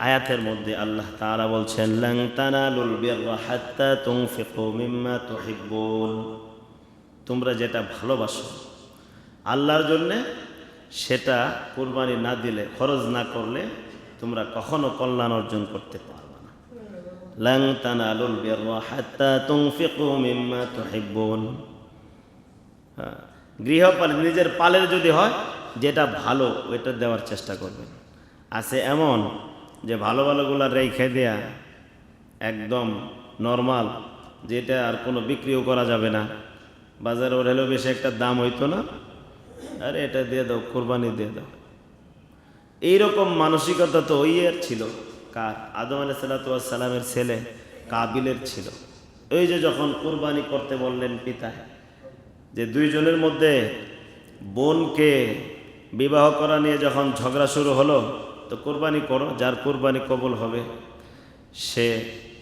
আয়াতের মধ্যে আল্লাহ তাআলা বলছেন লান তানালুল বিররা হাত্তা তুনফিকু মিম্মা তুহিব্বুন, তোমরা যেটা ভালোবাসো আল্লাহর জন্যে সেটা কুরবানি না দিলে, খরচ না করলে তোমরা কখনো কল্যাণ অর্জন করতে পারবে না। লান তানালুল বিররা হাত্তা তুনফিকু মিম্মা তুহিব্বুন। গৃহপাল নিজের পালের যদি হয় যেটা ভালো ওইটা দেওয়ার চেষ্টা করবেন। আছে এমন যে ভালো ভালোগুলা রেখে দেয়া একদম নর্মাল, যেটা আর কোনো বিক্রিও করা যাবে না, বাজারে ওর হলেও বেশি একটা দাম হইতো না, আরে এটা দিয়ে দাও, কোরবানি দিয়ে দাও। এইরকম মানসিকতা তো ওই এর ছিল, কার? আদম আলাইহিস সালামের ছেলে কাবিলের ছিল। ওই যে যখন কোরবানি করতে বললেন পিতা, যে দুইজনের মধ্যে বোনকে বিবাহ করা নিয়ে যখন ঝগড়া শুরু হলো, তো কোরবানি করো, যার কোরবানি কবুল হবে সে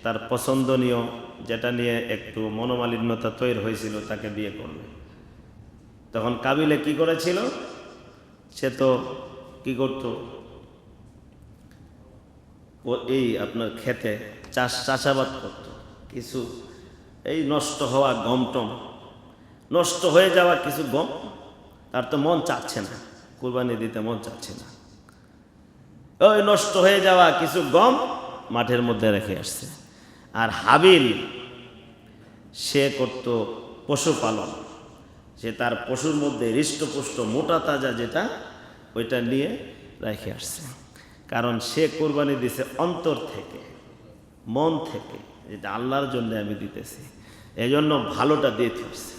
তার পছন্দনীয় যেটা নিয়ে একটু মনোমালিন্যতা তৈরি হয়েছিল তাকে বিয়ে করবে। তখন কাবিলে কি করেছিল? সে তো কি করত, ও এই আপনার খেতে চাষাবাদ করত, কিছু এই নষ্ট হওয়া গমটম, নষ্ট হয়ে যাওয়া কিছু গম, তার তো মন চাচ্ছে না, কুরবানি দিতে মন চাচ্ছে না, ওই নষ্ট হয়ে যাওয়া কিছু গম মাঠের মধ্যে রেখে আসছে। আর হাবিল সে করত পশুপালন, সে তার পশুর মধ্যে হৃষ্টপুষ্ট মোটা তাজা যেটা ওইটা নিয়ে রেখে আসছে, কারণ সে কোরবানি দিছে অন্তর থেকে, মন থেকে, যেটা আল্লাহর জন্য আমি দিতেছি, এই জন্য ভালোটা দিতে আসছে।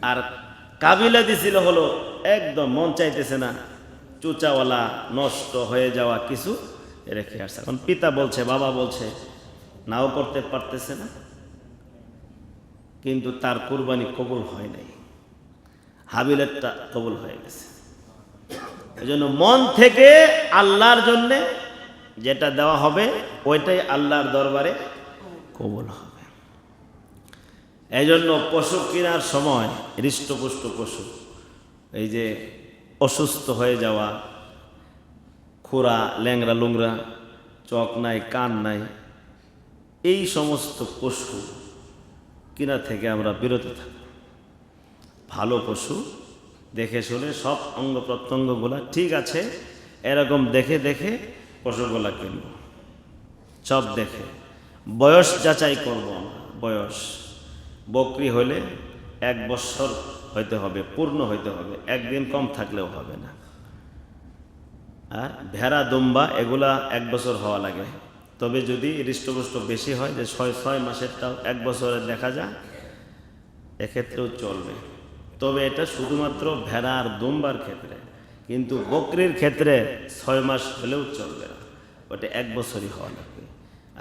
আর কাবিলা দিছিল হলো একদম মন চাইতেছে না, চুচাওয়ালা নষ্ট হয়ে যাওয়া কিছু রেখে আসছে। এখন পিতা বলছে, বাবা বলছে, নাও করতে পারতেছে না, কিন্তু তার কুরবানি কবুল হয় নাই, হাবিলেরটা কবুল হয়ে গেছে। এই জন্য মন থেকে আল্লাহর জন্যে যেটা দেওয়া হবে ওইটাই আল্লাহর দরবারে কবুল হবে। এই জন্য পশু কেনার সময় হৃষ্টপুষ্ট পশু, এই যে অসুস্থ হয়ে যাওয়া, খুরা ল্যাংরা লুংরা, চোখ নাই কান নাই, এই সমস্ত পশু কিনা থেকে আমরা বিরত থাকি। ভালো পশু দেখে শুনে সব অঙ্গ প্রত্যঙ্গগুলা ঠিক আছে এরকম দেখে দেখে পশুগুলা কিনব, সব দেখে বয়স যাচাই করব আমরা। বয়স বকরি হলে 1 বছর হইতে হবে, পূর্ণ হইতে হবে, একদিন কম থাকলেও হবে না। আর ভেড়া দুম্বা এগুলা 1 বছর হওয়া লাগে, তবে যদি হৃষ্টপুষ্ট বেশি হয়, যে 6 মাসেরটাও 1 বছরে দেখা যায়, এক্ষেত্রেও চলবে। তবে এটা শুধুমাত্র ভেড়া আর দুম্বার ক্ষেত্রে, কিন্তু বকরির ক্ষেত্রে 6 মাস হলেও চলবে না, ওটা 1 বছরই হওয়া লাগবে।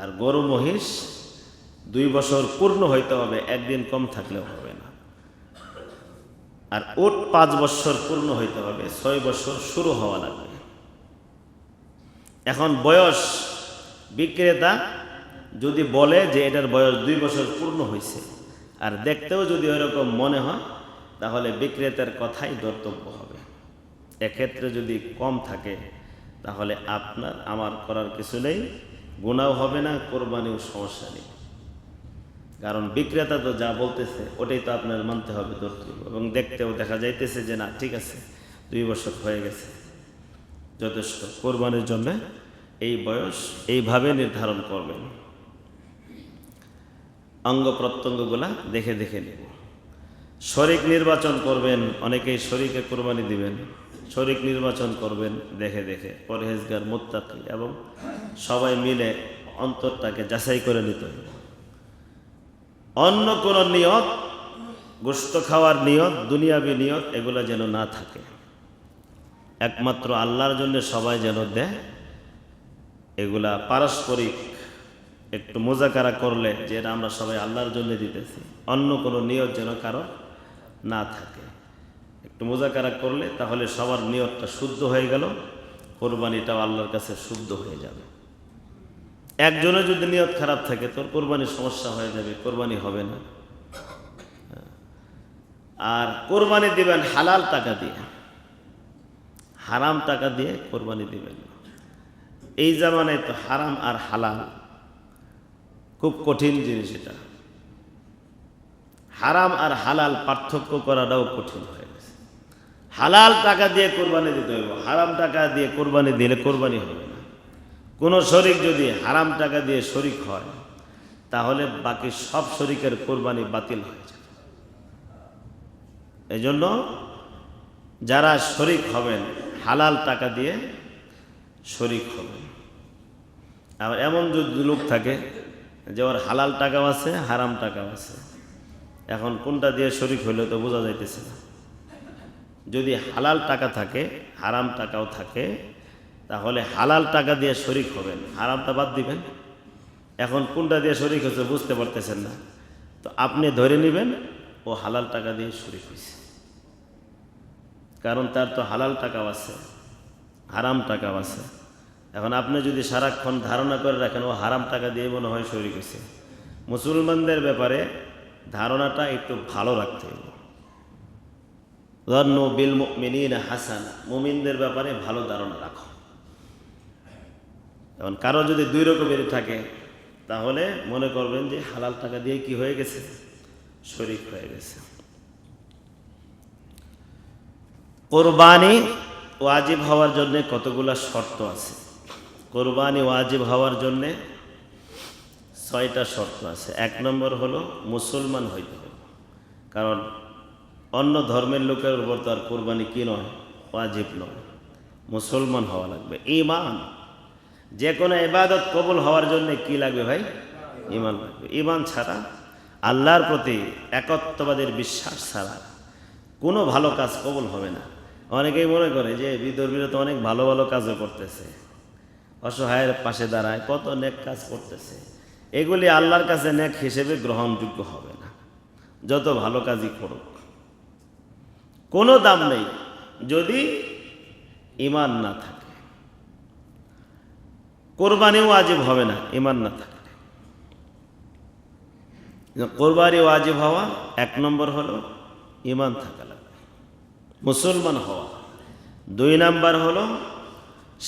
আর গরু মহিষ 2 বছর পূর্ণ হইতে হবে, একদিন কম থাকলেও হবে না। আর উট 5 বছর পূর্ণ হইতে হবে, 6 বছর শুরু হওয়া লাগবে। এখন বয়স বিক্রেতা যদি বলে যে এটার বয়স 2 বছর পূর্ণ হয়েছে, আর দেখতেও যদি ওইরকম মনে হয়, তাহলে বিক্রেতার কথাই ধর্তব্য হবে। এক্ষেত্রে যদি কম থাকে তাহলে আপনার আমার করার কিছু নেই, গুনাও হবে না, কোরবানিও সমস্যা নেই, কারণ বিক্রেতা তো যা বলতেছে ওটাই তো আপনার মানতে হবে, ধর্তব্য। এবং দেখতেও দেখা যাইতেছে যে না ঠিক আছে, 2 বছর হয়ে গেছে, যথেষ্ট। কোরবানির জন্য এই বয়স এইভাবে নির্ধারণ করবেন, অঙ্গ প্রত্যঙ্গগুলা দেখে দেখে নেব। শরীক নির্বাচন করবেন, অনেকেই শরীকে কোরবানি দিবেন, শরীক নির্বাচন করবেন দেখে দেখে, পরহেজগার মুত্তাকি, এবং সবাই মিলে অন্তরটাকে যাচাই করে নিতে হবে। অন্য কোনো নিয়ত, গোশত খাওয়ার নিয়ত, দুনিয়াবি নিয়ত এগুলো যেন না থাকে, একমাত্র আল্লাহর জন্য সবাই যেন দেয়। এগুলা পারস্পরিক একটু মুজাকারা করলে যে এটা আমরা সবাই আল্লাহর জন্য দিতেছি, অন্য কোনো নিয়ত যেন কারো না থাকে। একটু মুজাকারা করলে তাহলে সবার নিয়তটা শুদ্ধ হয়ে গেল, কোরবানিটাও আল্লাহর কাছে শুদ্ধ হয়ে যাবে। একজনের যদি নিয়ত খারাপ থাকে তোর কোরবানির সমস্যা হয়ে যাবে, কোরবানি হবে না। আর কোরবানি দিবেন হালাল টাকা দিয়ে, হারাম টাকা দিয়ে কোরবানি দিবেন না। এই জামানায় তো হারাম আর হালাল খুব কঠিন জিনিস। এটা হারাম আর হালাল পার্থক্য করাটাও কঠিন হয়ে গেছে। হালাল টাকা দিয়ে কোরবানি দিতে হবে, হারাম টাকা দিয়ে কোরবানি দিলে কোরবানি হবে না। কোনো শরিক যদি হারাম টাকা দিয়ে শরিক হয় তাহলে বাকি সব শরিকের কোরবানি বাতিল হয়ে যায়। এই জন্য যারা শরিক হবেন হালাল টাকা দিয়ে শরিক হবেন। আবার এমন যদি লোক থাকে যে ওর হালাল টাকাও আছে হারাম টাকাও আছে, এখন কোনটা দিয়ে শরিক হইলে তো বোঝা যাইতেছে না। যদি হালাল টাকা থাকে হারাম টাকাও থাকে তাহলে হালাল টাকা দিয়ে শরিক হবেন, হারামটা বাদ দিবেন। এখন কোনটা দিয়ে শরিক হচ্ছে বুঝতে পারতেছেন না, তো আপনি ধরে নেবেন ও হালাল টাকা দিয়ে শরিক হয়েছে, কারণ তার তো হালাল টাকাও আছে হারাম টাকাও আছে। এখন আপনি যদি সারাক্ষণ ধারণা করে রাখেন ও হারাম টাকা দিয়ে মনে হয় শরিক হয়েছে, মুসলমানদের ব্যাপারে ধারণাটা একটু ভালো রাখতে হবে। যন্নু বিল মুমিনিনা হাসানা, মুমিনদের ব্যাপারে ভালো ধারণা রাখো। এখন কারো যদি দুই রকমের থাকে তাহলে মনে করবেন যে হালাল টাকা দিয়ে কি হয়ে গেছে, শরিক হয়ে গেছে। কোরবানি ওয়াজিব হওয়ার জন্য কতগুলা শর্ত আছে। কোরবানি ওয়াজিব হওয়ার জন্যে 6টা শর্ত আছে। 1 নম্বর হলো মুসলমান হইতে হবে, কারণ অন্য ধর্মের লোকের উপর তো আর কোরবানি কি নয়, ওয়াজিব নয়, মুসলমান হওয়া লাগবে। ঈমান, যে কোনো ইবাদত কবুল হওয়ার জন্য কি লাগবে ভাই, ঈমান লাগবে। ঈমান ছাড়া, আল্লাহর প্রতি একত্ববাদের বিশ্বাস ছাড়া কোনো ভালো কাজ কবুল হবে না। অনেকেই মনে করে যে বিধর্মীরা তো অনেক ভালো ভালো কাজও করতেছে, অসহায়ের পাশে দাঁড়ায়, কত নেক কাজ করতেছে, এগুলি আল্লাহর কাছে নেক হিসেবে গ্রহণযোগ্য হবে না। যত ভালো কাজই করুক কোনো দাম নেই যদি ঈমান না থাকে। কোরবানি ওয়াজিব হবে না ঈমান না থাকে। কোরবানি ওয়াজিব হওয়া 1 নম্বর হলো ঈমান থাকা লাগবে, মুসলমান হওয়া। 2 নম্বর হলো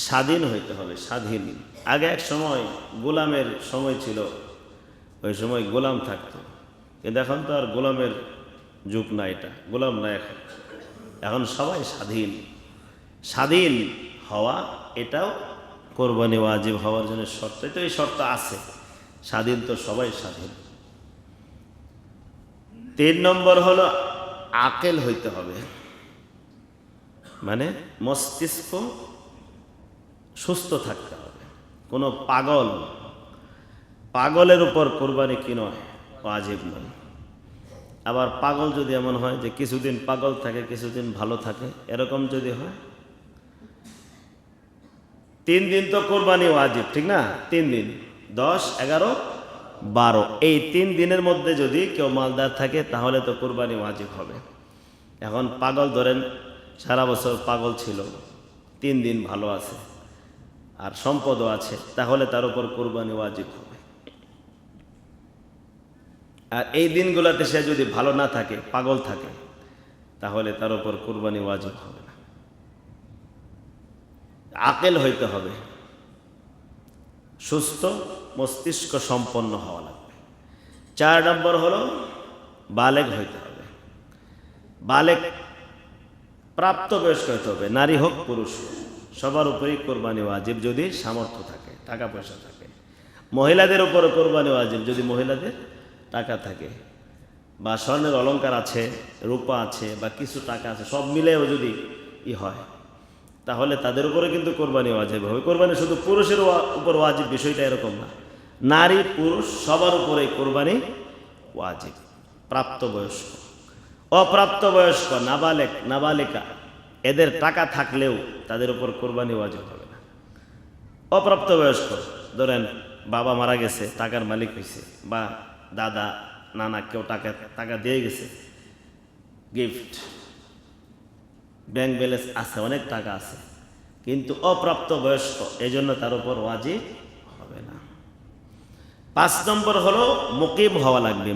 স্বাধীন হইতে হবে, স্বাধীন। আগে এক সময় গোলামের সময় ছিল, ওই সময় গোলাম থাকতো, কিন্তু এখন তো আর গোলামের যুগ না, এটা গোলাম না, এখন সবাই স্বাধীন। স্বাধীন হওয়া এটাও কোরবানি ওয়াজিব হওয়ার জন্য শর্ত। তো এই শর্ত আছে, স্বাধীন তো সবাই স্বাধীন। 3 নম্বর হলো আকেল হইতে হবে, মানে মস্তিষ্ক সুস্থ থাকতে হবে। কোনো পাগলের উপর কোরবানি কি নয়, ওয়াজিব নয়। আবার পাগল যদি এমন হয় যে কিছুদিন পাগল থাকে কিছুদিন ভালো থাকে, এরকম যদি হয়, 3 দিন তো কোরবানি ওয়াজিব, ঠিক না? 3 দিন 10, 11, 12, এই 3 দিনের মধ্যে যদি কেউ মালদার থাকে তাহলে তো কোরবানি ওয়াজিব হবে। এখন পাগল ধরেন সারা বছর পাগল ছিল, 3 দিন ভালো আছে আর সম্পদও আছে, তাহলে তার উপর কোরবানি ওয়াজিব হবে। আর এই দিনগুলোতে সে যদি ভালো না থাকে, পাগল থাকে, তাহলে তার উপর কোরবানি ওয়াজিব হবে না। আকেল হইতে হবে, সুস্থ মস্তিষ্ক সম্পন্ন হওয়া লাগবে। 4 নম্বর হলো বালেগ হইতে হবে। বালেগ প্রাপ্তবয়স্ক হইতে হবে, নারী হোক পুরুষ হোক, সবার উপরেই কোরবানি ওয়াজিব যদি সামর্থ্য থাকে, টাকা পয়সা থাকে। মহিলাদের উপরও কোরবানি ওয়াজিব যদি মহিলাদের টাকা থাকে, বা স্বর্ণের অলংকার আছে, রূপা আছে, বা কিছু টাকা আছে, সব মিলেও যদি হয় তাহলে তাদের উপরে কিন্তু কোরবানি ওয়াজিব হবে। কোরবানি শুধু পুরুষের উপর ওয়াজিব বিষয়টা এরকম না, নারী পুরুষ সবার উপরে কোরবানি ওয়াজিব। প্রাপ্তবয়স্ক, অপ্রাপ্তবয়স্ক, নাবালেক, নাবালিকা, এদের টাকা থাকলেও তাদের উপর কোরবানি ওয়াজিব হবে না। অপ্রাপ্তবয়স্ক, ধরেন বাবা মারা গেছে, টাকার মালিক হয়েছে, বা দাদা নানা কেউ টাকা দিয়ে গেছে, গিফট, ব্যাংক ব্যালেন্স আছে, অনেক টাকা আছে, কিন্তু অপ্রাপ্তবয়স্ক, এই জন্য তার উপর ওয়াজিব হবে না। 5 নম্বর হলো মুকিম হওয়া লাগবে।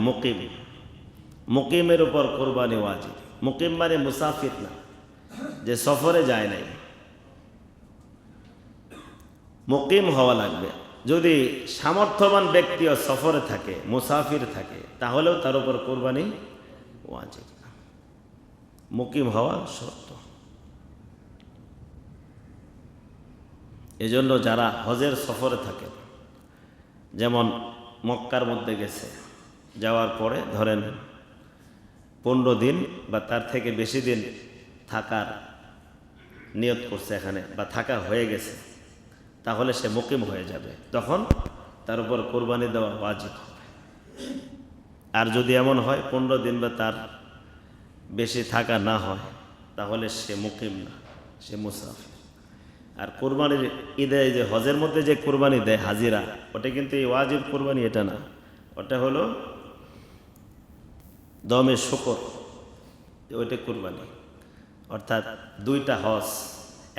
মুকিমের উপর কোরবানি ওয়াজিব। মুকিম মানে মুসাফির, না, যে সফরে যায় নাই। মুকিম মানে মুসাফির, না, যে সফরে যায় নাই। মুকিমের উপর কোরবানি ওয়াজিব। 6 নম্বর হলো মুকিম হওয়া লাগবে, মুকিমের উপর কোরবানি ওয়াজিব। মুকিম মানে মুসাফির না, যে সফরে যায় নাই। মুকিম মানে মুসাফির, না, যে সফরে যায় নাই। 7 নম্বর হলো মুকিম হওয়া লাগবে। যদি সামর্থ্যবান ব্যক্তিও সফরে থাকে, মুসাফির থাকে, তাহলেও তার উপর কোরবানি ওয়াজিব না, মুকিম হওয়া শর্ত। এজন্য যারা হজের সফরে থাকে, যেমন মক্কার মধ্যে গেছে, যাওয়ার পরে ধরেন 15 দিন বা তার থেকে বেশি দিন থাকার নিয়ত করছে এখানে, বা থাকা হয়ে গেছে, তাহলে সে মুকিম হয়ে যাবে, তখন তার উপর কোরবানি দেওয়া ওয়াজিব হবে। আর যদি এমন হয় 15 দিন বা তার বেশি থাকা না হয়, তাহলে সে মুকিম না, সে মুসাফির। আর কোরবানির ঈদে যে হজের মধ্যে যে কোরবানি দেয় হাজিরা, ওটা কিন্তু এই ওয়াজিব কোরবানি এটা না, ওটা হলো দমে শুকর, ওইটা কোরবানি। অর্থাৎ 2টা হজ,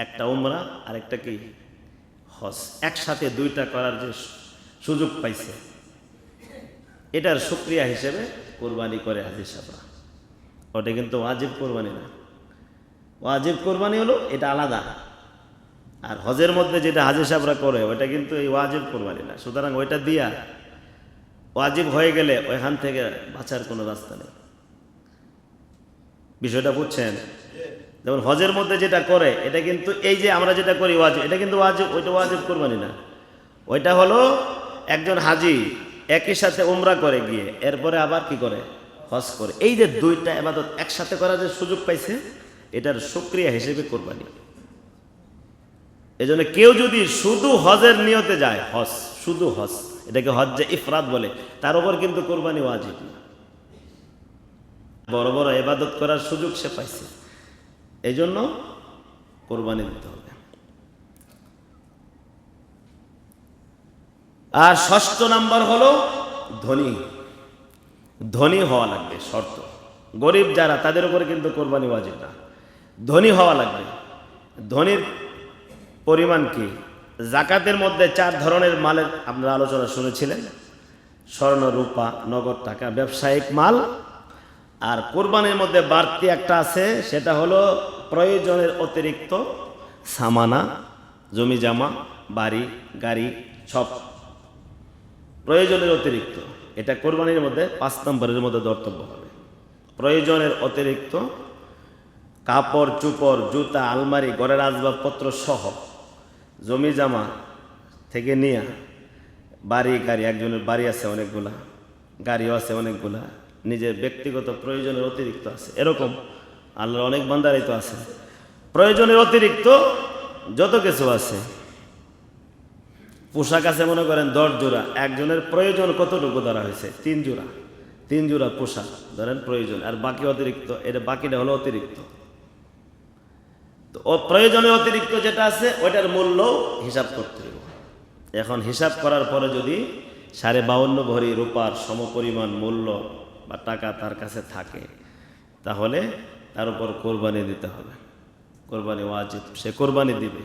একটা উমরা আর একটা কি হজ, একসাথে 2টা করার যে সুযোগ পাইছে, এটার শুকরিয়া হিসেবে কোরবানি করে হাজি সাহেবরা। ওটা কিন্তু ওয়াজিব কোরবানি না। ওয়াজিব কোরবানি হলো এটা আলাদা, আর হজের মধ্যে যেটা হাজি সাহেবরা করে ওইটা কিন্তু এই ওয়াজিব কোরবানি না। সুতরাং ওইটা দিয়া ওয়াজিব হয়ে গেলে ওইখান থেকে বাঁচার কোনো রাস্তা নেই। বিষয়টা বুঝছেন? যেমন হজের মধ্যে যেটা করে এটা কিন্তু, এই যে আমরা যেটা করি ওয়াজিব, এটা কিন্তু ওয়াজিব, ওইটা ওয়াজিব কোরবানি না। ওইটা হলো একজন হাজি একই সাথে উমরা করে গিয়ে এরপরে আবার কি করে, হজ করে। এই যে 2টা ইবাদত একসাথে করার যে সুযোগ পাইছে, এটার শুকরিয়া হিসেবে কোরবানি। এজন্য কেউ যদি শুধু হজের নিয়তে যায়, হজ, শুধু হজ, এটাকে হজ্জে ইফরাদ বলে, তার উপর কিন্তু কোরবানি ওয়াজিব না। বড় বড় ইবাদত করার সুযোগ সে পাইছে, এই জন্য কোরবানি দিতে হবে। আর 6ষ্ঠ নাম্বার হলো ধনী। ধনী হওয়া লাগবে, শর্ত। গরিব যারা, তাদের উপরে কিন্তু কোরবানি ওয়াজিব না, ধনী হওয়া লাগবে। ধনীর পরিমাণ কি? জাকাতের মধ্যে 4 ধরনের মালের আপনারা আলোচনা শুনেছিলেন: স্বর্ণ, রূপা, নগদ টাকা, ব্যবসায়িক মাল। আর কোরবানির মধ্যে বাড়তি একটা আছে, সেটা হলো প্রয়োজনের অতিরিক্ত সামানা, জমি জামা, বাড়ি গাড়ি, সব প্রয়োজনের অতিরিক্ত। এটা কোরবানির মধ্যে 5 নম্বরের মধ্যে ধর্তব্য হবে। প্রয়োজনের অতিরিক্ত কাপড় চোপড়, জুতা, আলমারি, ঘরের আসবাবপত্র সহ, জমি জামা থেকে নিয়ে বাড়ি গাড়ি, একজনের বাড়ি আছে অনেকগুলা, গাড়িও আছে অনেকগুলা, নিজের ব্যক্তিগত প্রয়োজনের অতিরিক্ত আছে, এরকম আল্লাহর অনেক বান্দারাই তো আছে। প্রয়োজনের অতিরিক্ত যত কিছু আছে, পোশাক আছে মনে করেন 10 জোড়া, একজনের প্রয়োজন কতটুকু ধরা হয়েছে? 3 জোড়া, 3 জোড়া পোশাক ধরেন প্রয়োজন, আর বাকি অতিরিক্ত, এটা বাকিটা হলো অতিরিক্ত। তো প্রয়োজনের অতিরিক্ত যেটা আছে ওইটার মূল্য হিসাব করতে হবে। এখন হিসাব করার পরে যদি 52.5 ভরি রূপার সমপরিমাণ মূল্য বা টাকা তার কাছে থাকে, তাহলে তার উপর কোরবানি দিতে হবে। কোরবানি ওয়াজিব, সে কোরবানি দিবে।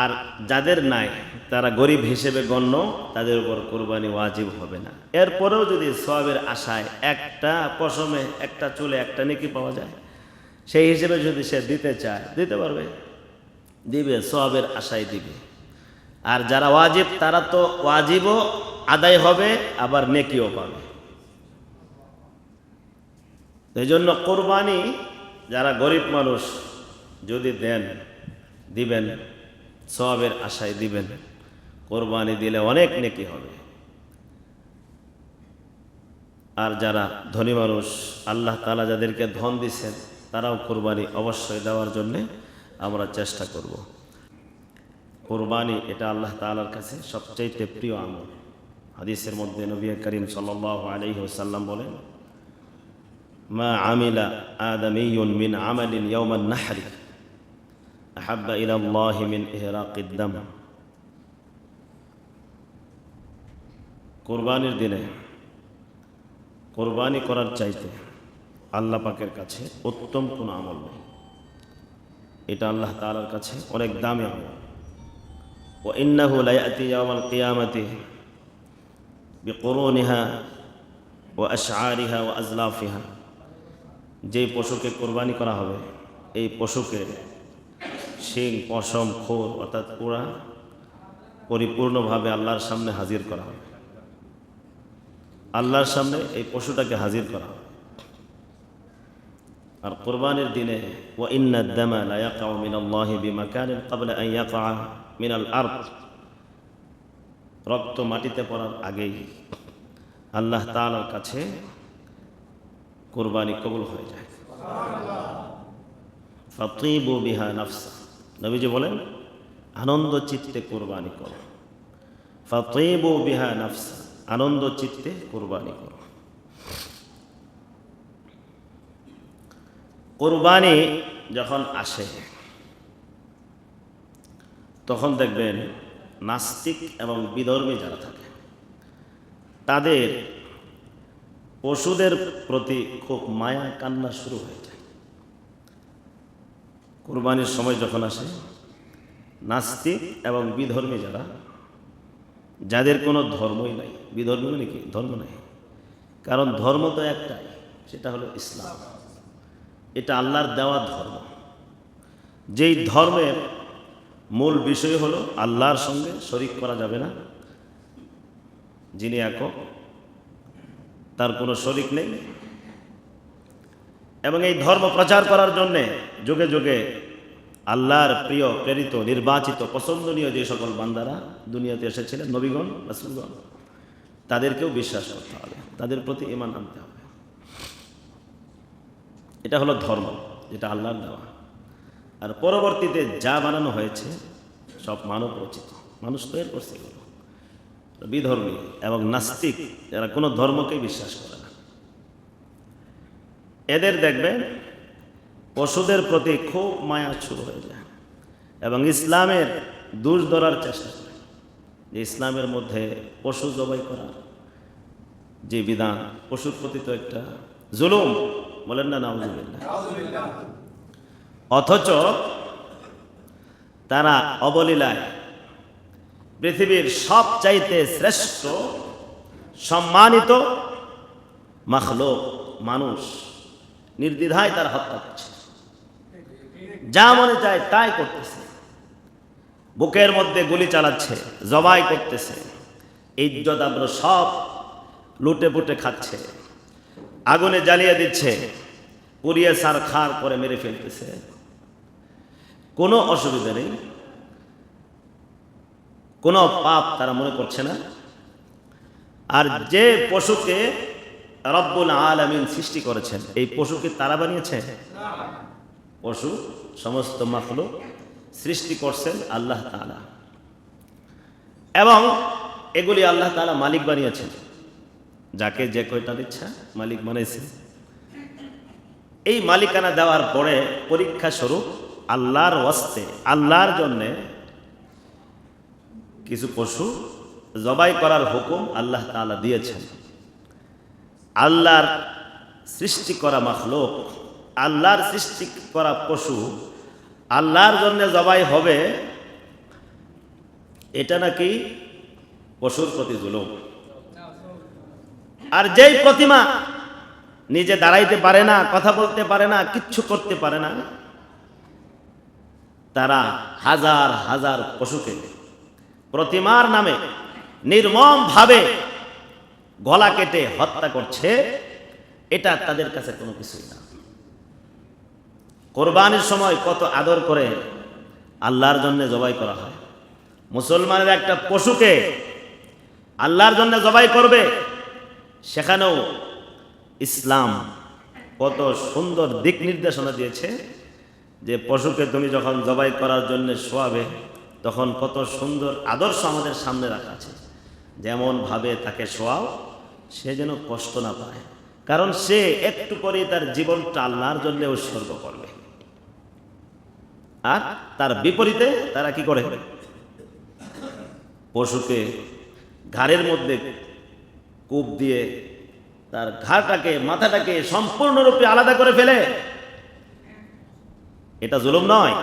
আর যাদের নাই, তারা গরিব হিসেবে গণ্য, তাদের উপর কোরবানি ওয়াজিব হবে না। এরপরেও যদি সওয়াবের আশায় একটা পশমে, একটা চুলে একটা নেকি পাওয়া যায়, সেই হিসেবে যদি সে দিতে চায়, দিতে পারবে, দিবে, সওয়াবের আশায় দিবে। আর যারা ওয়াজিব, তারা তো ওয়াজিবও আদায় হবে, আবার নেকিও পাবে। এই জন্য কোরবানি যারা গরিব মানুষ যদি দেন, দিবেন, সওয়াবের আশায় দিবেন। কোরবানি দিলে অনেক নেকি হবে। আর যারা ধনী মানুষ, আল্লাহ তাআলা যাদেরকে ধন দিচ্ছেন, তারাও কোরবানি অবশ্যই দেওয়ার জন্যে আমরা চেষ্টা করব। কোরবানি এটা আল্লাহ তাআলার কাছে সবচাইতে প্রিয় আমল। হাদিসের মধ্যে নবী করিম সাল্লাল্লাহু আলাইহি ওয়াসাল্লাম বলেন, মা আমিলা আদামিয়ুন মিন আমালিন ইয়াওমান নাহরি আহাব্বা ইলাল্লাহি মিন ইহরাকিদ দাম। কোরবানির দিনে কোরবানি করার চাইতে আল্লাহ পাকের কাছে উত্তম কোনো আমল নেই। এটা আল্লাহ তাআলার কাছে অনেক দামি আমল। ওয়া ইন্নাহু লা ইয়াতি ইয়াওমাল কিয়ামাতি বিকুরুনিহা ওয়া আশআরিহা ওয়া আজলাফিহা। যে পশুকে কোরবানি করা হবে, এই পশুকে শিং পশম খোর অর্থাৎ পুরা পরিপূর্ণভাবে আল্লাহর সামনে হাজির করা হবে। আল্লাহর সামনে এই পশুটাকে হাজির করা হবে। আর কোরবানির দিনে ওয়া ইন্নাদ দামা লা ইয়াকাউ মিনাল্লাহি বিমাকানিন ক্বাবলা আন ইয়াকা মিনাল আরদ, রক্ত মাটিতে পড়ার আগেই আল্লাহ তাআলার কাছে কোরবানি কবুল হয়ে যায়। ফাতিবু বিহা নাফসা, নবীজি বলেন আনন্দ চিত্তে কোরবানি করো। ফাতিবু বিহা নাফসা, আনন্দ চিত্তে কোরবানি করো। কোরবানি যখন আসে তখন দেখবেন নাস্তিক এবং বিধর্মী যারা থাকে তাদের পশুদের প্রতি খুব মায়া কান্না শুরু হয়ে যায়। কোরবানির সময় যখন আসে নাস্তিক এবং বিধর্মী যারা, যাদের কোনো ধর্মই নাই, বিধর্মী মানে কি ধর্ম নাই, কারণ ধর্ম তো একটাই, সেটা হলো ইসলাম। এটা আল্লাহর দেওয়া ধর্ম। যেই ধর্মের মূল বিষয় হলো আল্লাহর সঙ্গে শরীক করা যাবে না, যিনি একক, তার কোনো শরীক নেই। এবং এই ধর্ম প্রচার করার জন্যে যুগে যুগে আল্লাহর প্রিয় প্রেরিত নির্বাচিত পছন্দনীয় যে সকল বান্দারা দুনিয়াতে এসেছিলেন, নবীগণ রাসূলগণ, তাদেরকেও বিশ্বাস করতে হবে, তাদের প্রতি ঈমান আনতে হবে। এটা হলো ধর্ম, যেটা আল্লাহর দেওয়া। আর পরবর্তীতে যা বানানো হয়েছে সব মানব রচিত, মানুষ তৈরি করছে এগুলো। বিধর্মী এবং নাস্তিক যারা কোনো ধর্মকে বিশ্বাস করে না, এদের দেখবেন পশুদের প্রতি খুব মায়া শুরু হয়ে যায় এবং ইসলামের দোষ ধরার চেষ্টা করে যে ইসলামের মধ্যে পশু জবাই করা যে বিধান, পশুর প্রতি তো একটা জুলুম, বলেন না নাউজুবিল্লাহ। অথচ তারা অবলীলায় পৃথিবীর সবচাইতে শ্রেষ্ঠ সম্মানিত মাখলুক মানুষ নির্দ্বিধায় তার হত্যা করছে, যা মনে চায় তাই করতেছে, বুকের মধ্যে গুলি চালাচ্ছে, জবাই করতেছে, ইজ্জত আবরু সব লুটে পুটে খাচ্ছে, আগুনে জ্বালিয়ে দিচ্ছে, পুড়িয়ে ছারখার করে মেরে ফেলতেছে। কোনো অসুবিধা নেই, কোনো পাপ তারা মনে করছে না। আর যে পশুকে রব্বুল আলামিন সৃষ্টি করেছেন, এই পশুকে তারা বানিয়েছে? পশু সমস্ত মাখলুক সৃষ্টি করছেন আল্লাহ তাআলা, এবং এগুলি আল্লাহ তাআলা মালিক বানিয়েছেন। যাকে যে কয়টার ইচ্ছা মালিক বানাইছে। এই মালিকানা দেওয়ার পরে পরীক্ষা স্বরূপ আল্লাহর ওয়াস্তে, আল্লাহর জন্যে কিছু পশু জবাই করার হুকুম আল্লাহ তাআলা দিয়েছেন। আল্লাহর সৃষ্টি করা মাখলুক, আল্লাহর সৃষ্টি করা পশু আল্লাহর জন্য জবাই হবে, এটা নাকি পশুর প্রতি জুলুম। আর যেই প্রতিমা নিজে দাঁড়াইতে পারে না, কথা বলতে পারে না, কিচ্ছু করতে পারে না, তারা হাজার হাজার পশুকে প্রতিমার নামে নির্মম ভাবে গলা কেটে হত্যা করছে, এটা তাদের কাছে কোনো কিছুই না। কোরবানির সময় কত আদর করে আল্লাহর জন্য জবাই করা হয়। মুসলমানের একটা পশুকে আল্লাহর জন্য জবাই করবে, সেখানেও ইসলাম কত সুন্দর দিক নির্দেশনা দিয়েছে যে পশুকে তুমি যখন জবাই করার জন্য শোয়াবে তখন কত সুন্দর আদর্শ আমাদের সামনে রাখা আছে। যেমন ভাবে তাকে শোয়াও, সে যেন কষ্ট না পায়, কারণ সে একটু পরে তার জীবনটা আল্লাহর জন্য উৎসর্গ করবে। আর তার বিপরীতে তারা কি করে? পশুকে ঘাড়ের মধ্যে কূপ দিয়ে তার ঘাড়টাকে, মাথাটাকে সম্পূর্ণরূপে আলাদা করে ফেলে। এটা জুলুম নয়?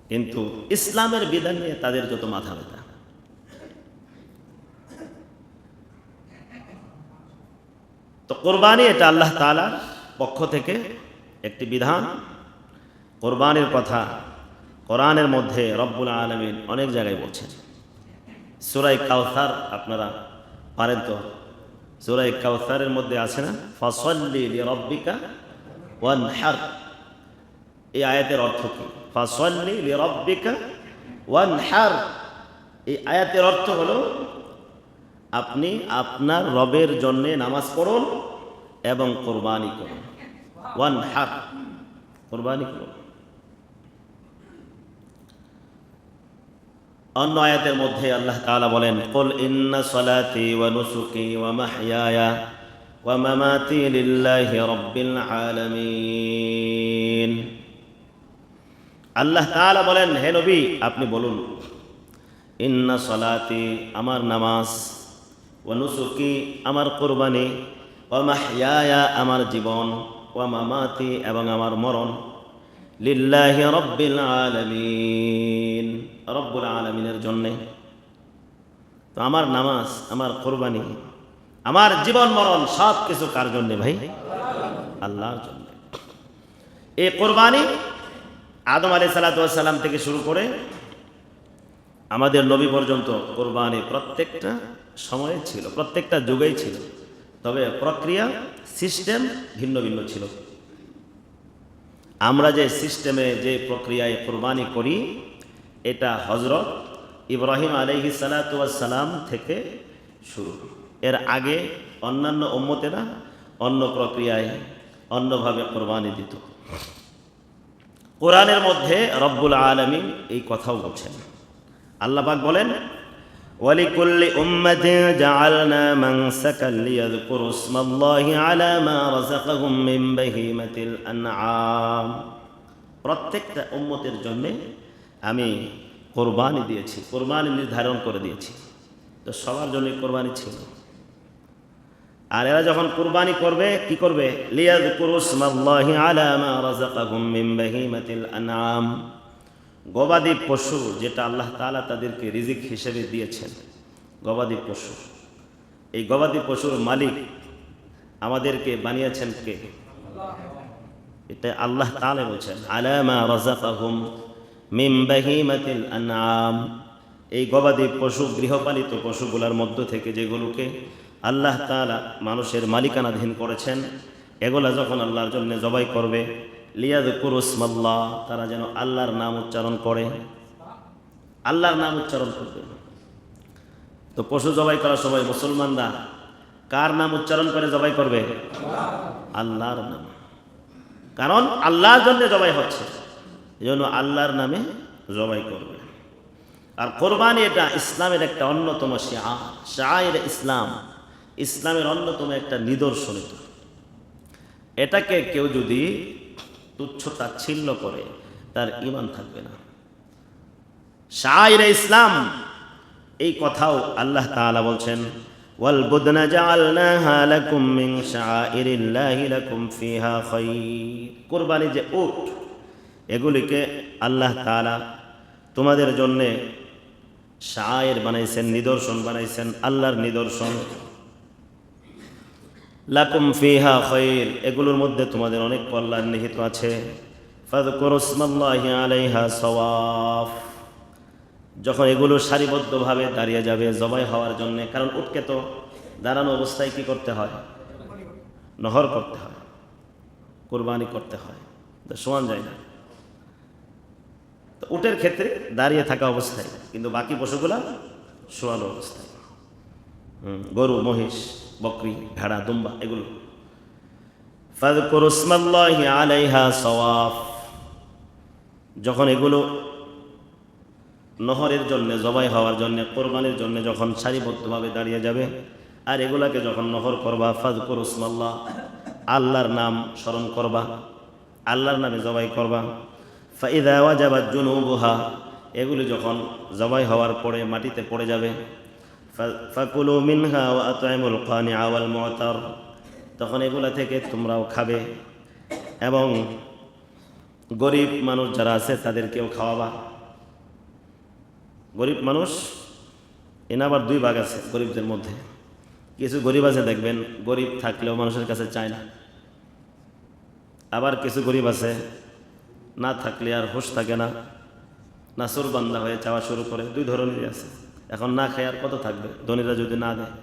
কিন্তু ইসলামের বিধান নিয়ে তাদের যত মাথা ব্যথা। তো কোরবানি এটা আল্লাহ তাআলার পক্ষ থেকে একটি বিধান, কোরবানির কথা কোরআনের মধ্যে রব্বুল আলামিন অনেক জায়গায় বলছেন। সূরা কাউসার আপনারা পারেন তো? সূরা কাউসারের মধ্যে আছে না, ফাসাল্লি লিরাব্বিকা ওয়ানহার। এই আয়াতের অর্থ কি? ফাসাল্লি লিরাব্বিকা ওয়ানহার, এই আয়াতের অর্থ হলো আপনি আপনার রবের জন্যে নামাজ পড়ুন এবং কোরবানি করুন। ওয়ানহার, কোরবানি করুন। অন্য আয়াতের মধ্যে আল্লাহ তাআলা বলেন, কুল ইন্না সলাতি ওয়া নুসুকি ওয়া মাহইয়ায়া ওয়া মামাতি লিল্লাহি রাব্বিল আলামিন। আল্লাহ তাআলা বলেন, হে নবী আপনি বলুন, ইন্না সলাতি আমার নামাজ, ওয়া নুসুকি আমার কুরবানি, ওয়া মাহইয়ায়া আমার জীবন, ওয়া মামাতি এবং আমার মরণ, লিল্লাহি রাব্বিল আলামিন রব্বুল আলামিনের জন্যে। তো আমার নামাজ, আমার কুরবানি, আমার জীবন মরণ সব কিছু কার জন্যে ভাই? আল্লাহর জন্যে। এই কুরবানি আদম আলাইহিস সালাতু ওয়াস সালাম থেকে শুরু করে আমাদের নবী পর্যন্ত কুরবানি প্রত্যেকটা সময়ে ছিল, প্রত্যেকটা যুগেই ছিল, তবে প্রক্রিয়া সিস্টেম ভিন্ন ভিন্ন ছিল। আমরা যে সিস্টেমে যে প্রক্রিয়ায় কুরবানি করি এটা হযরত ইব্রাহিম আলাইহিস সালাতু ওয়াস সালাম থেকে শুরু। এর আগে অন্যান্য উম্মতেরা অন্য প্রক্রিয়ায় অন্যভাবে কুরবানি দিত। কোরআনের মধ্যে রব্বুল আলামিন এই কথাও বলছেন। আল্লাহ পাক বলেন, ওয়ালিকুল্লি উম্মাতিন জাআলনা মানসাকান লিয়াযকুরু ইসমাল্লাহি আলা মা রাযাকাহুম মিন বাহিমাতিল আনআম। প্রত্যেকটা উম্মতের জন্য আমি কোরবানি দিয়েছি, কোরবানি নির্ধারণ করে দিয়েছি। তো সবার জন্য কোরবানি ছিল। আর এরা যখন কুরবানি করবে কি করবে? লিয়াযকুরু ইসমাল্লাহি আলা মা রাযাকাহুম মিন বাহিমাতিল আনআম, গবাদি পশু যেটা আল্লাহ তাআলা তাদেরকে রিজিক হিসেবে দিয়েছেন, গবাদি পশু। এই গবাদি পশুর মালিক আমাদেরকে বানিয়েছেন কে? এটা আল্লাহ তাআলা বলছেন, আলা মা রাযাকাহুম মিন বাহিমাতিল আনআম। এই গবাদি পশু, গৃহপালিত পশুগুলোর মধ্য থেকে যেগুলোকে আল্লাহ তাআলা মানুষের মালিকানাধীন করেছেন, এগুলা যখন আল্লাহর জন্য জবাই করবে, লিয়াযকুরু ইসমাল্লাহ, তারা যেন আল্লাহর নাম উচ্চারণ করে, আল্লাহর নাম উচ্চারণ করবে। তো পশু জবাই করার সময় মুসলমানরা কার নাম উচ্চারণ করে জবাই করবে? আল্লাহর নাম। কারণ আল্লাহর জন্য জবাই হচ্ছে, এজন্য আল্লাহর নামে জবাই করবে। আর কোরবানি এটা ইসলামের একটা অন্যতম শাআইর ইসলাম, ইসলামের অন্যতম একটা নিদর্শন। এটাকে কেউ যদি তুচ্ছ তাচ্ছিল্য করে তার ঈমান থাকবে না। শাআইর ইসলাম, এই কথাও আল্লাহ তাআলা বলছেন, ওয়াল বুদনা জাআলনাহা লাকুম মিন শাআইরিল্লাহি লাকুম ফিহা খায়র। কুরবানি যে উট, এগুলিকে আল্লাহ তাআলা তোমাদের জন্য শাআইর বানাইছেন, নিদর্শন বানাইছেন, আল্লাহর নিদর্শন। লাকুম ফিহা খায়র, এগুলোর মধ্যে তোমাদের অনেক কল্যাণ নিহিত আছে। ফাযকুরু ইসমাল্লাহি আলাইহা সাওয়াফ, যখন এগুলো সারিবদ্ধভাবে দাঁড়িয়ে যাবে জবাই হওয়ার জন্য, কারণ উটকে তো দাঁড়ানো অবস্থায় কি করতে হয়? নহর করতে হয়, কুরবানি করতে হয়, সমান যায় না। তো উটের ক্ষেত্রে দাঁড়িয়ে থাকা অবস্থায়, কিন্তু বাকি পশুগুলা শোয়ানো অবস্থায়, গরু, মহিষ, বকরি, ভেড়া, দুম্বা, এগুলো। ফাযকুরু ইসমাল্লাহি আলাইহা সাওয়াফ, যখন এগুলো নহরের জন্য, জবাই হওয়ার জন্য, কোরবানির জন্য যখন সারিবদ্ধভাবে দাঁড়িয়ে যাবে, আর এগুলাকে যখন নহর করবা, ফাযকুরু ইসমাল্লাহ, আল্লাহর নাম স্মরণ করবা, আল্লাহর নামে জবাই করবা। ফাইযা ওয়াজাবাত জুনুবুহা, এগুলি যখন জবাই হওয়ার পরে মাটিতে পড়ে যাবে, ফাকুলু মিনহা ওয়া আত'ইমুল কানিআ ওয়াল মু'তার, তখন এগুলা থেকে তোমরাও খাবে এবং গরিব মানুষ যারা আছে তাদেরকেও খাওয়াবা। গরিব মানুষ, এনে আবার দুই ভাগ আছে গরিবদের মধ্যে। কিছু গরিব আছে দেখবেন গরিব থাকলেও মানুষের কাছে চায় না, আবার কিছু গরিব আছে না থাকলে আর হুঁশ থাকে না, নাসুর বান্দা হয়ে চাওয়া শুরু করে। দুই ধরনেরই আছে। এখন না খায় আর কত থাকবে ধনীরা যদি না দেয়।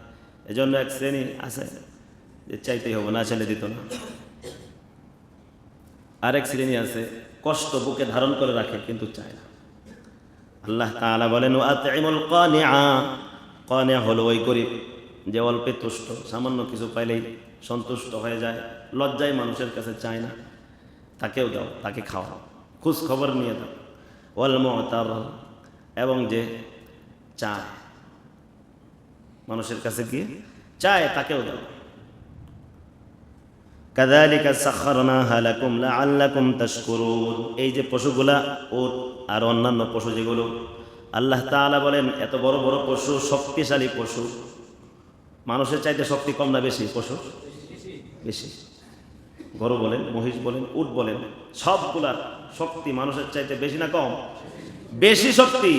এজন্য এক শ্রেণী আছে যে চাইতেই হবে, না চাইলে দিত না। আরেক শ্রেণী আছে কষ্ট বুকে ধারণ করে রাখে কিন্তু চায় না। আল্লাহ তাআলা বলেন আতইমুল কানিআ, কানিআ হলো ওই গরিব যে অল্পে তুষ্ট, সামান্য কিছু পাইলেই সন্তুষ্ট হয়ে যায়, লজ্জায় মানুষের কাছে চায় না, তাকেও দাও, তাকে খাওয়াও, খোঁজ খবর নিয়ে দাও। ওয়াল মুতার, এবং যে চায় মানুষের কাছে গিয়ে চায়, তাকেও দাও। কাযালিকা সাখখারনাহা লাকুম লাআল্লাকুম তাশকুরুন। এই যে পশুগুলা, উট আর অন্যান্য পশু যেগুলো, আল্লাহ তাআলা বলেন এত বড় বড় পশু, শক্তিশালী পশু, মানুষের চাইতে শক্তি কম না বেশি? পশু বেশি। গরু বলেন, মহিষ বলেন, উট বলেন, সবগুলার শক্তি মানুষের চাইতে বেশি না কম? বেশি শক্তি।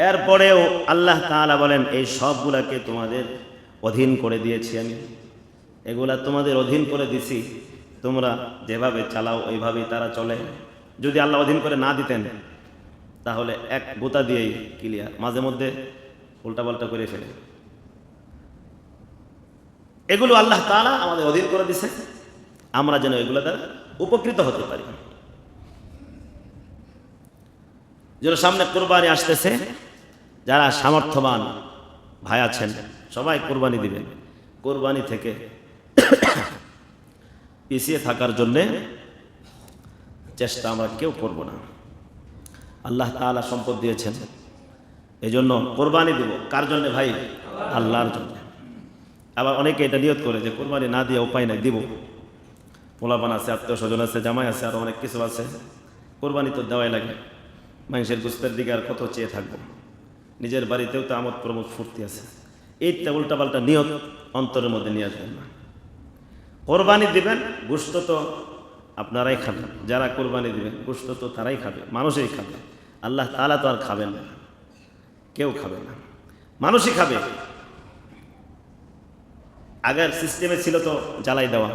এরপরেও আল্লাহ তাআলা বলেন এই সবগুলাকে তোমাদের অধীন করে দিয়েছি আমি, এগুলা তোমাদের অধীন করে দিছি, তোমরা যেভাবে চালাও ওইভাবেই তারা চলে। যদি আল্লাহ অধীন করে না দিতেন তাহলে এক গোতা দিয়েই ক্লিয়ার, মাঝে মধ্যে উল্টাপাল্টা করে ফেলে। এগুলো আল্লাহ তাআলা আমাদের অধীন করে দিছে, আমরা যেন এগুলো দ্বারা উপকৃত হতে পারি। যেন সামনে কোরবানি আসতেছে, যারা সামর্থ্যবান ভাই আছেন সবাই কোরবানি দিবেন। কোরবানি থেকে পিছিয়ে থাকার জন্যে চেষ্টা আমরা কেউ করব না। আল্লাহ তাআলা সম্পদ দিয়েছেন, এই জন্য কোরবানি দেব। কার জন্যে ভাই? আল্লাহর জন্য। আবার অনেকে এটা নিয়ত করে যে কোরবানি না দিয়ে উপায় নাই, দিব। পোলাপান আছে, আত্মীয় স্বজন আছে, জামাই আছে, আরও অনেক কিছু আছে, কোরবানি তো দেওয়াই লাগে। মানুষের গোস্তের দিকে আর কত চেয়ে থাকবো? নিজের বাড়িতেও তো আমোদ প্রমোদ ফুর্তি আছে। এইটা উল্টাপাল্টা নিয়ত অন্তরের মধ্যে নিয়ে আসবেন না। কোরবানি দিবেন, গোস্ত তো আপনারাই খাবেন, যারা কোরবানি দিবেন গোস্ত তো তারাই খাবে, মানুষই খাবে। আল্লাহ তাআলা তো আর খাবেন না, কেউ খাবে না, মানুষই খাবে। আগের সিস্টেমে ছিল তো জ্বালাই দেওয়া,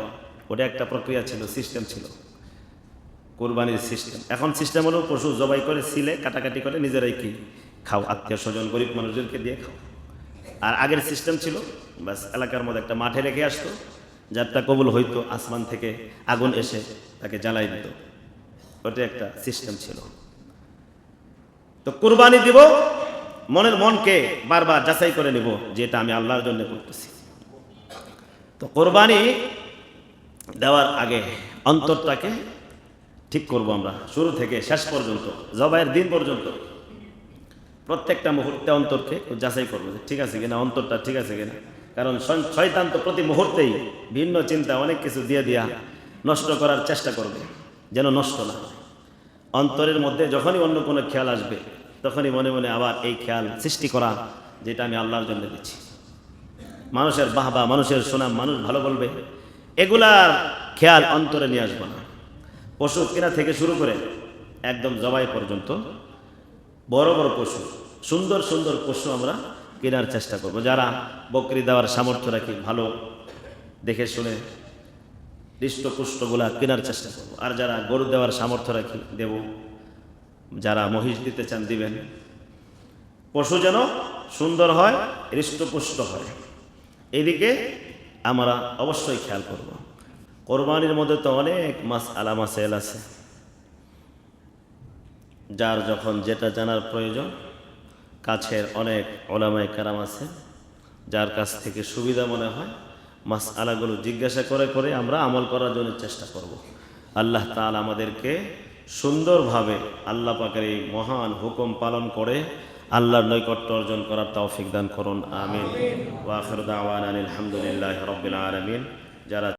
ওটা একটা প্রক্রিয়া ছিল, সিস্টেম ছিল কোরবানির সিস্টেম। এখন সিস্টেম হলো পশু জবাই করে সিলে কাটাকাটি করে নিজেরাই কি খাও, আত্মীয় স্বজন গরিব মানুষদেরকে দিয়ে খাও। আর আগের সিস্টেম ছিল বাস এলাকার মধ্যে একটা মাঠে রেখে আসতো, যারটা কবুল হইতো আসমান থেকে আগুন এসে তাকে জ্বালাই দিত, ওটা একটা সিস্টেম ছিল। তো কোরবানি দিব, মনের মনকে বারবার যাচাই করে নিব যে এটা আমি আল্লাহর জন্য করতেছি। তো কোরবানি দেওয়ার আগে অন্তরটাকে ঠিক করব আমরা, শুরু থেকে শেষ পর্যন্ত, জবাইয়ের দিন পর্যন্ত প্রত্যেকটা মুহূর্তে অন্তরকে যাচাই করবো যে ঠিক আছে কিনা, অন্তরটা ঠিক আছে কিনা। কারণ শয়তান তো প্রতি মুহূর্তেই ভিন্ন চিন্তা অনেক কিছু দিয়ে দিয়া নষ্ট করার চেষ্টা করবে, যেন নষ্ট না হয়। অন্তরের মধ্যে যখনই অন্য কোনো খেয়াল আসবে তখনই মনে মনে আবার এই খেয়াল সৃষ্টি করা যেটা আমি আল্লাহর জন্য দিচ্ছি। মানুষের বাহবা, মানুষের সুনাম, মানুষ ভালো বলবে, এগুলার খেয়াল অন্তরে নিয়ে আসবো না। পশু কেনা থেকে শুরু করে একদম জবাই পর্যন্ত বড় বড় পশু, সুন্দর সুন্দর পশু আমরা কেনার চেষ্টা করব। যারা বকরি দেওয়ার সামর্থ্য রাখি, ভালো দেখে শুনে হৃষ্টপুষ্টগুলা কেনার চেষ্টা করব। আর যারা গরু দেওয়ার সামর্থ্য রাখি দেব, যারা মহিষ দিতে চান দিবেন। পশু যেন সুন্দর হয়, হৃষ্টপুষ্ট হয়, এদিকে আমরা অবশ্যই খেয়াল করব। কোরবানির মধ্যে তো অনেক মাসআলা মাসাইল আছে, যার যখন যেটা জানার প্রয়োজন, কাছের অনেক উলামায়ে কেরাম আছে, যার কাছ থেকে সুবিধা মনে হয় মাসআলাগুলো জিজ্ঞাসা করে করে আমরা আমল করার জন্য চেষ্টা করব। আল্লাহ তাআলা আমাদেরকে সুন্দরভাবে আল্লাহ পাকের এই মহান হুকুম পালন করে আল্লাহর নৈকট্য অর্জন করার তৌফিক দান করুন। আমিন। ওয়া আখিরু দাওয়ানা আলহামদুলিল্লাহি রাব্বিল আলামিন। যারা